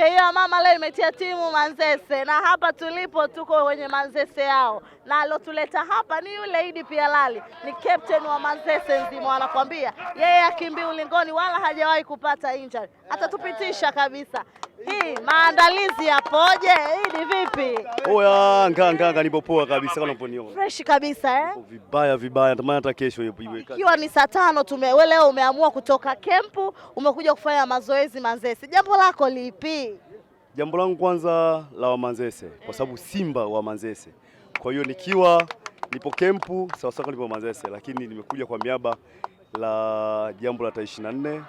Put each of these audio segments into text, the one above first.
KO mama leo imetia timu Manzese, na hapa tulipo tuko kwenye Manzese yao, na alotuleta hapa ni yule Idi Pialali, ni captain wa Manzese nzima. Anakuambia yeye akimbii ulingoni wala hajawahi kupata injury, atatupitisha kabisa. Hii maandalizi yapoje? Idi vipi? Oya, nganga nipo poa kabisa kama unaponiona. Fresh kabisa eh? Vibaya, natamani hata kesho iwe. Ikiwa ni saa 5 wewe leo umeamua kutoka kempu, umekuja kufanya mazoezi Manzese. Jambo lako lipi? Jambo langu kwanza la wa Manzese, kwa sababu Simba wa Manzese. Kwa hiyo nipo kempu sawa nipo Manzese, lakini nimekuja kwa miaba la jambo la 24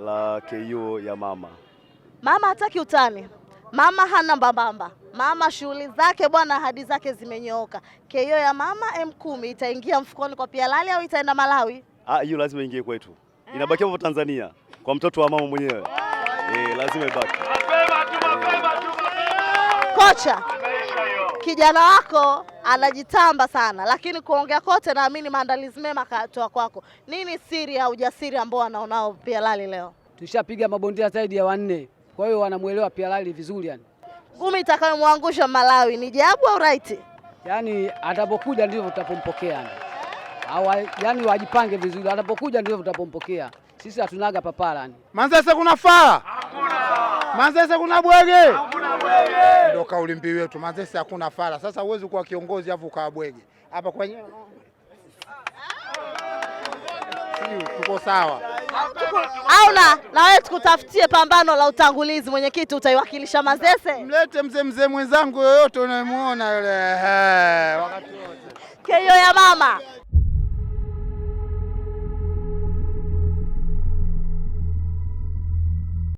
la KO ya mama. Mama hataki utani. Mama hana mbambamba. Mama shughuli zake bwana, ahadi zake zimenyooka. KO ya mama M10 itaingia mfukoni kwa Pialali au itaenda Malawi? Hiyo lazima ingie kwetu. Inabaki hapo Tanzania kwa mtoto wa mama mwenyewe. Lazima ibaki. Kocha, kijana wako anajitamba sana, lakini kuongea kote naamini maandalizi mema katoa kwako. Nini siri ya ujasiri ambao anaonao Pialali leo? Tushapiga mabondia zaidi ya 4. Kwa hiyo wanamuelewa Pialali vizuri yani. Ngumi itakayomwangusha Malawi ni jabu au right? Yaani atapokuja ndivyo tutapompokea. Yaani wajipange vizuri. Atapokuja ndivyo tutapompokea. Sisi hatunaga papara yani. Manzese kuna faa? Hakuna. Manzese kuna bwege? Hakuna bwege. Ndio kauli mbiu yetu. Manzese hakuna fara. Sasa huwezi kuwa kiongozi afu ukawa bwege. Hapa kwenyewe tuko sawa. Au na wewe tukutafutie pambano la utangulizi, mwenyekiti utaiwakilisha Manzese? Mlete mzee mwenzangu yoyote unayemuona yule wakati wote. KO ya mama